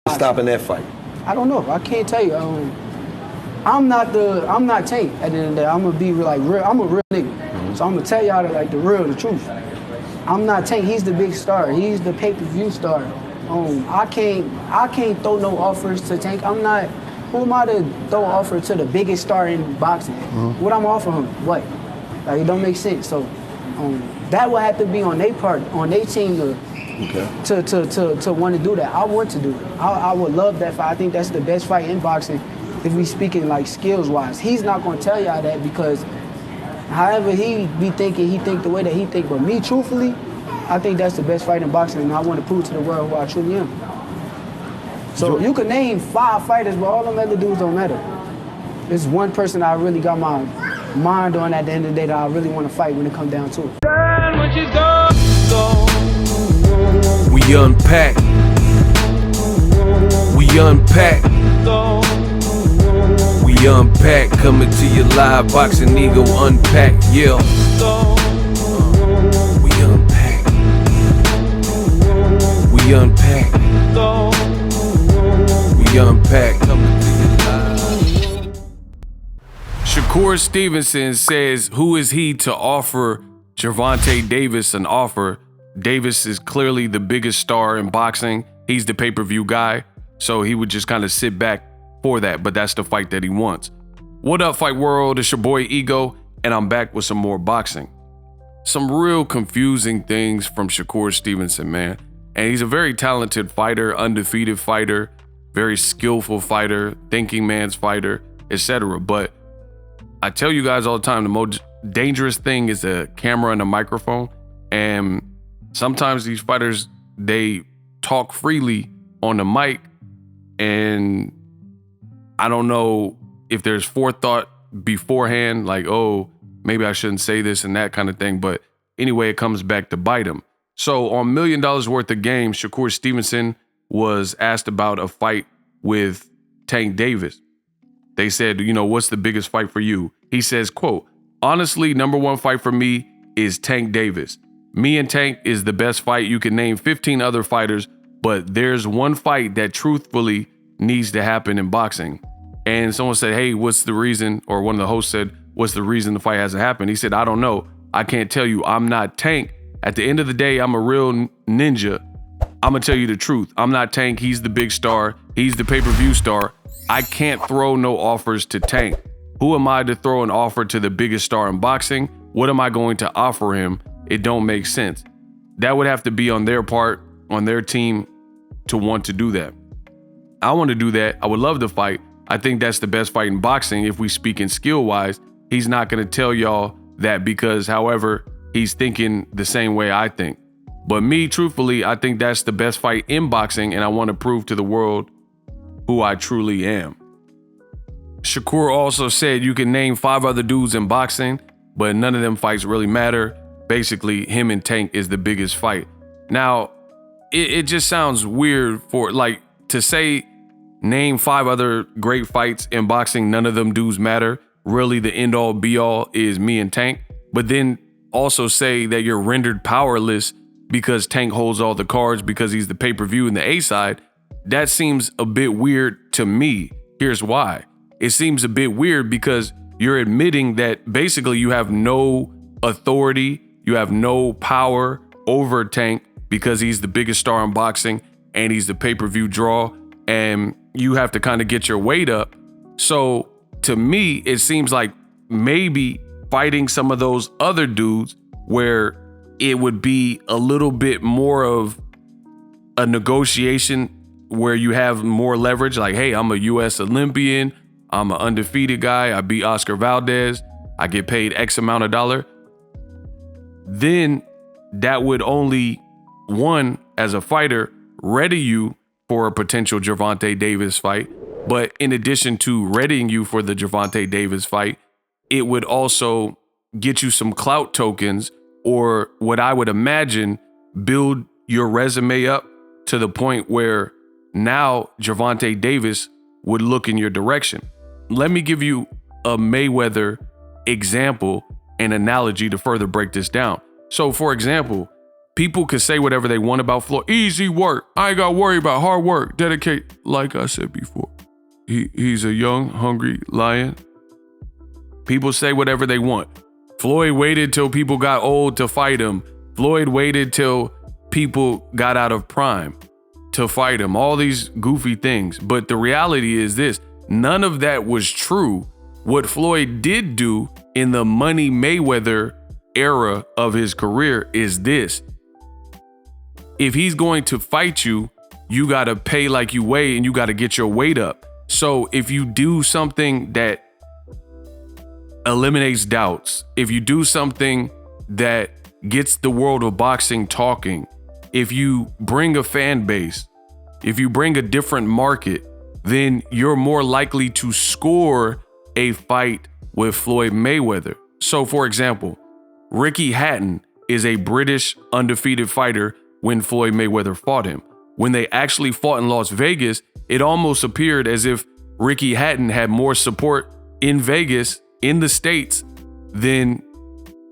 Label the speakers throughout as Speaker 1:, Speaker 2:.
Speaker 1: stopping that fight?
Speaker 2: I don't know. I can't tell you. I'm not Tank at the end of the day. I'm gonna be like real. I'm a real nigga. So I'm gonna tell y'all the truth. I'm not Tank. He's the big star. He's the pay-per-view star. I can't throw no offers to Tank. I'm not. Who am I to throw an offer to the biggest star in boxing? What I'm offering him? What? Like, it don't make sense. So that would have to be on their part, on their team to want to do that. I want to do it. I would love that fight. I think that's the best fight in boxing if we speaking like skills-wise. He's not going to tell y'all that because however he be thinking, he think the way that he think. But me, truthfully, I think that's the best fight in boxing, and I want to prove to the world who I truly am. So you can name 5 fighters, but all them other dudes don't matter. There's one person I really got my mind on at the end of the day that I really want to fight when it comes down to it.
Speaker 3: We unpack. We unpack. We unpack. Coming to you live, Boxingego unpack. Yeah. We unpack. We unpack. We unpack. Coming to you live. Shakur Stevenson says, who is he to offer Gervonta Davis an offer? Davis is clearly the biggest star in boxing. He's the pay-per-view guy, so he would just kind of sit back for that, but that's the fight that he wants. What up, Fight World? It's your boy Ego, and I'm back with some more boxing. Some real confusing things from Shakur Stevenson, man. And he's a very talented fighter, undefeated fighter, very skillful fighter, thinking man's fighter, etc. But I tell you guys all the time, the most dangerous thing is a camera and a microphone. And sometimes these fighters, they talk freely on the mic, and I don't know if there's forethought beforehand, like, oh, maybe I shouldn't say this and that kind of thing. But anyway, it comes back to bite him. So on $1 million worth of games, Shakur Stevenson was asked about a fight with Tank Davis. They said, you know, what's the biggest fight for you? He says, quote, honestly, #1 fight for me is Tank Davis. Me and Tank is the best fight. You can name 15 other fighters, but there's one fight that truthfully needs to happen in boxing. And someone said, hey, what's the reason? Or one of the hosts said, what's the reason the fight hasn't happened? He said, I don't know. I can't tell you. I'm not Tank. At the end of the day, I'm a real ninja. I'm going to tell you the truth. I'm not Tank. He's the big star. He's the pay-per-view star. I can't throw no offers to Tank. Who am I to throw an offer to the biggest star in boxing? What am I going to offer him? It don't make sense. That would have to be on their part, on their team, to want to do that. I want to do that. I would love to fight. I think that's the best fight in boxing. If we speak in skill-wise, he's not going to tell y'all that because, however, he's thinking the same way I think. But me, truthfully, I think that's the best fight in boxing, and I want to prove to the world who I truly am. Shakur also said you can name 5 other dudes in boxing, but none of them fights really matter. Basically, him and Tank is the biggest fight. Now, it just sounds weird for, like, to say name 5 other great fights in boxing, none of them dudes matter. Really, the end-all, be-all is me and Tank. But then also say that you're rendered powerless because Tank holds all the cards because he's the pay-per-view in the A side. That seems a bit weird to me. Here's why. It seems a bit weird because you're admitting that basically you have no authority, you have no power over Tank because he's the biggest star in boxing and he's the pay-per-view draw, and you have to kind of get your weight up. So to me, it seems like maybe fighting some of those other dudes where it would be a little bit more of a negotiation where you have more leverage. Like, hey, I'm a US Olympian. I'm an undefeated guy. I beat Oscar Valdez. I get paid X amount of dollar. Then that would only, one, as a fighter, ready you for a potential Gervonta Davis fight. But in addition to readying you for the Gervonta Davis fight, it would also get you some clout tokens, or what I would imagine, build your resume up to the point where now Gervonta Davis would look in your direction. Let me give you a Mayweather example and analogy to further break this down. So, for example, people could say whatever they want about Floyd. Easy work. I ain't got to worry about hard work. Dedicate. Like I said before, he's a young, hungry lion. People say whatever they want. Floyd waited till people got old to fight him. Floyd waited till people got out of prime to fight him. All these goofy things. But the reality is this. None of that was true. What Floyd did do in the Money Mayweather era of his career is this. If he's going to fight you, you got to pay like you weigh and you got to get your weight up. So if you do something that eliminates doubts, if you do something that gets the world of boxing talking, if you bring a fan base, if you bring a different market, then you're more likely to score a fight with Floyd Mayweather. So for example, Ricky Hatton is a British undefeated fighter when Floyd Mayweather fought him. When they actually fought in Las Vegas, it almost appeared as if Ricky Hatton had more support in Vegas, in the States, than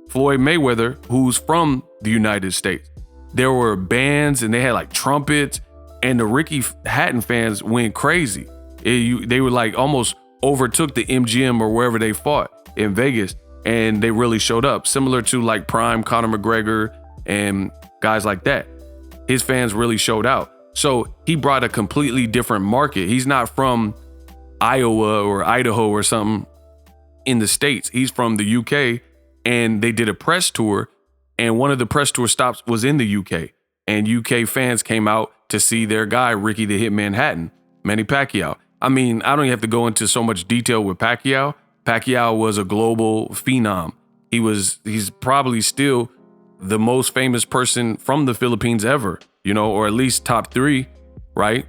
Speaker 3: Floyd Mayweather, who's from the United States. There were bands and they had like trumpets, and the Ricky Hatton fans went crazy. They were like almost overtook the MGM or wherever they fought in Vegas, and they really showed up, similar to like prime Conor McGregor and guys like that. His fans really showed out. So he brought a completely different market. He's not from Iowa or Idaho or something in the States. He's from the UK, and they did a press tour, and one of the press tour stops was in the UK, and UK fans came out to see their guy, Ricky the Hitman Hatton, Manny Pacquiao. I mean, I don't have to go into so much detail with Pacquiao. Pacquiao was a global phenom. He's probably still the most famous person from the Philippines ever, or at least top 3, right?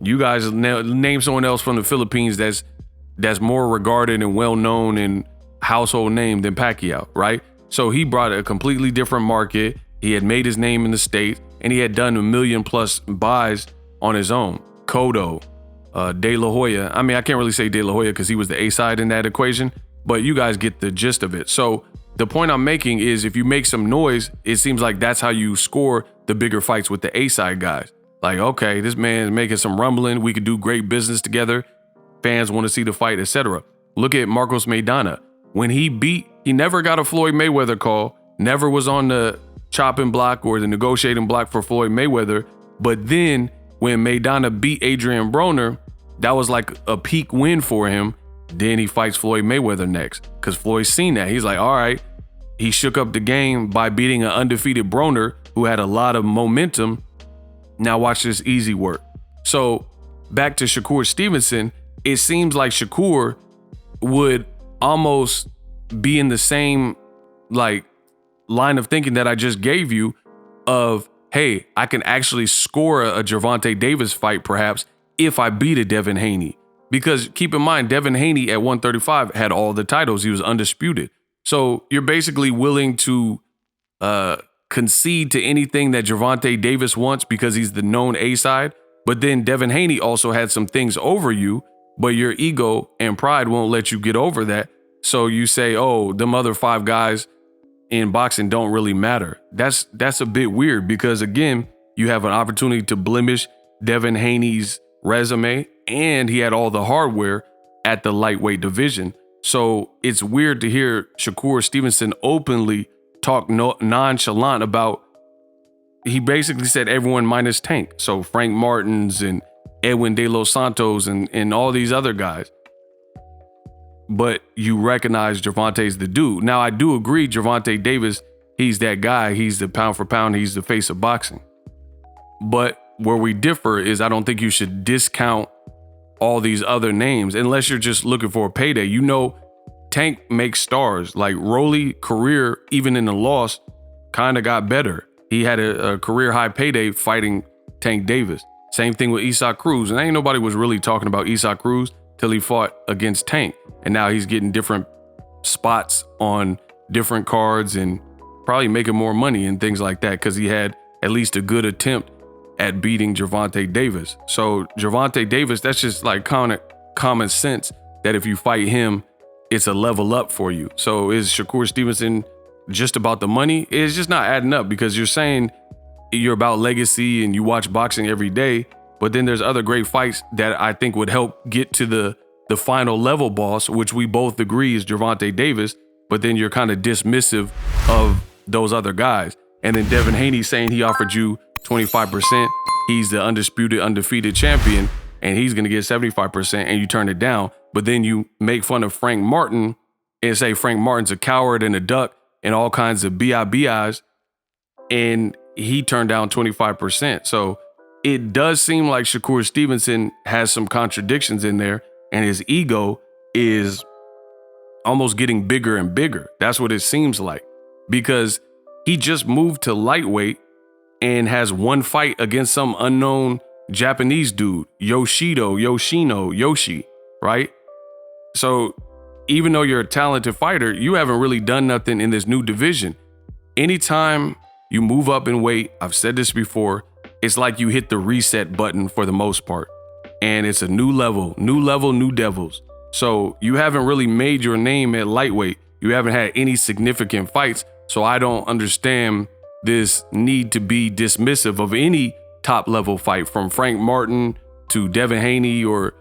Speaker 3: You guys name someone else from the Philippines that's more regarded and well-known and household name than Pacquiao, right? So he brought a completely different market. He had made his name in the States, and he had done 1 million plus buys on his own. Cotto, De La Hoya. I mean, I can't really say De La Hoya because he was the A-side in that equation, but you guys get the gist of it. So the point I'm making is if you make some noise, it seems like that's how you score the bigger fights with the A-side guys. Like, okay, this man's making some rumbling. We could do great business together. Fans want to see the fight, etc. Look at Marcos Maidana. When he never got a Floyd Mayweather call, never was on the chopping block or the negotiating block for Floyd Mayweather. But then when Maidana beat Adrian Broner, that was like a peak win for him. Then he fights Floyd Mayweather next because Floyd's seen that. He's like, all right, he shook up the game by beating an undefeated Broner who had a lot of momentum. Now watch this easy work. So back to Shakur Stevenson, it seems like Shakur would almost be in the same like line of thinking that I just gave you of, hey, I can actually score a Gervonta Davis fight perhaps if I beat a Devin Haney. Because keep in mind, Devin Haney at 135 had all the titles. He was undisputed. So you're basically willing to concede to anything that Gervonta Davis wants because he's the known A-side. But then Devin Haney also had some things over you, but your ego and pride won't let you get over that. So you say, oh, them other 5 guys in boxing don't really matter. That's a bit weird because, again, you have an opportunity to blemish Devin Haney's resume, and he had all the hardware at the lightweight division. So it's weird to hear Shakur Stevenson openly talk nonchalant about, he basically said everyone minus Tank. So Frank Martins and Edwin De Los Santos and all these other guys. But you recognize Gervonta's the dude. Now, I do agree, Gervonta Davis, he's that guy. He's the pound for pound. He's the face of boxing. But where we differ is I don't think you should discount all these other names unless you're just looking for a payday. Tank makes stars. Like Rolly career, even in the loss, kind of got better. He had a career high payday fighting Tank Davis. Same thing with Isaac Cruz. And ain't nobody was really talking about Isaac Cruz till he fought against Tank. And now he's getting different spots on different cards and probably making more money and things like that because he had at least a good attempt at beating Gervonta Davis. So Gervonta Davis, that's just like common sense that if you fight him, it's a level up for you. So is Shakur Stevenson just about the money, it's just not adding up, because you're saying you're about legacy and you watch boxing every day, but then there's other great fights that I think would help get to the final level boss, which we both agree is Gervonta Davis, but then you're kind of dismissive of those other guys. And then Devin Haney saying he offered you 25%. He's the undisputed, undefeated champion, and he's gonna get 75%, and you turn it down. But then you make fun of Frank Martin and say Frank Martin's a coward and a duck and all kinds of BIBIs, and he turned down 25%. So it does seem like Shakur Stevenson has some contradictions in there, and his ego is almost getting bigger and bigger. That's what it seems like, because he just moved to lightweight and has one fight against some unknown Japanese dude, Yoshi, right? So even though you're a talented fighter, you haven't really done nothing in this new division. Anytime you move up in weight, I've said this before, it's like you hit the reset button for the most part. And it's a new level, new devils. So you haven't really made your name at lightweight. You haven't had any significant fights. So I don't understand this need to be dismissive of any top level fight, from Frank Martin to Devin Haney or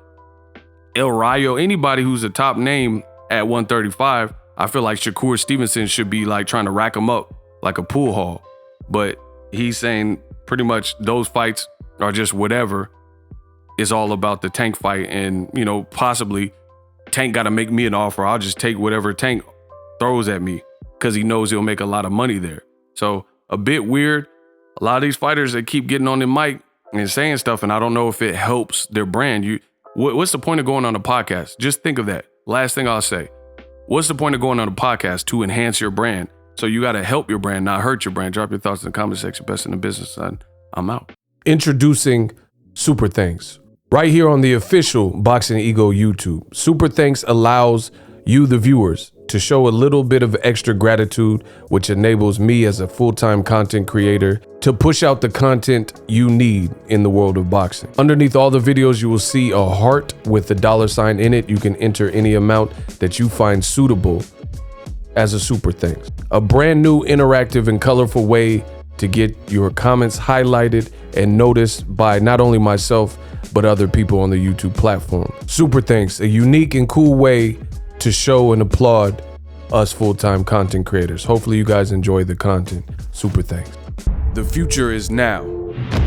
Speaker 3: El Rayo, anybody who's a top name at 135. I feel like Shakur Stevenson should be like trying to rack him up like a pool hall. But he's saying pretty much those fights are just whatever. It's all about the Tank fight, and, you know, possibly Tank got to make me an offer. I'll just take whatever Tank throws at me, because he knows he'll make a lot of money there. So a bit weird. A lot of these fighters that keep getting on the mic and saying stuff, and I don't know if it helps their brand. What's the point of going on a podcast? Just think of that. Last thing I'll say. What's the point of going on a podcast? To enhance your brand. So you got to help your brand, not hurt your brand. Drop your thoughts in the comment section. Best in the business, son. I'm out.
Speaker 1: Introducing Super Thanks, right here on the official Boxingego YouTube. Super Thanks allows you, the viewers, to show a little bit of extra gratitude, which enables me as a full-time content creator to push out the content you need in the world of boxing. Underneath all the videos, you will see a heart with a $sign in it. You can enter any amount that you find suitable as a super thanks. A brand new, interactive, and colorful way to get your comments highlighted and noticed by not only myself, but other people on the YouTube platform. Super thanks, a unique and cool way to show and applaud us full-time content creators. Hopefully you guys enjoy the content. Super thanks.
Speaker 3: The future is now.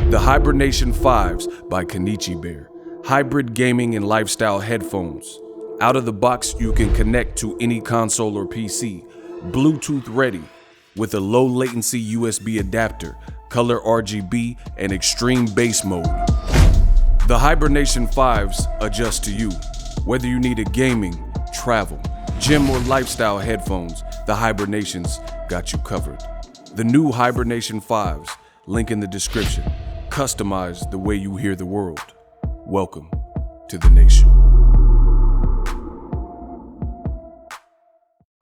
Speaker 3: The Hibernation 5s by Kenichi Bear. Hybrid gaming and lifestyle headphones. Out of the box, you can connect to any console or PC. Bluetooth ready with a low latency USB adapter, color RGB, and extreme bass mode. The Hibernation 5s adjust to you. Whether you need a gaming, travel, gym, or lifestyle headphones, the Hibernations got you covered. The new Hibernation 5s, link in the description. Customize the way you hear the world. Welcome to the nation.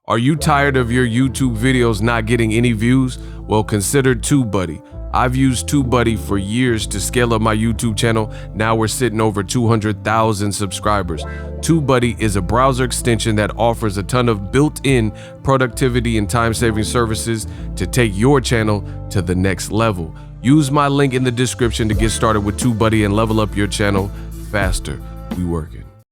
Speaker 1: Are you tired of your YouTube videos not getting any views? Well, consider TubeBuddy. I've used TubeBuddy for years to scale up my YouTube channel. Now we're sitting over 200,000 subscribers. TubeBuddy is a browser extension that offers a ton of built-in productivity and time-saving services to take your channel to the next level. Use my link in the description to get started with TubeBuddy and level up your channel faster. We working.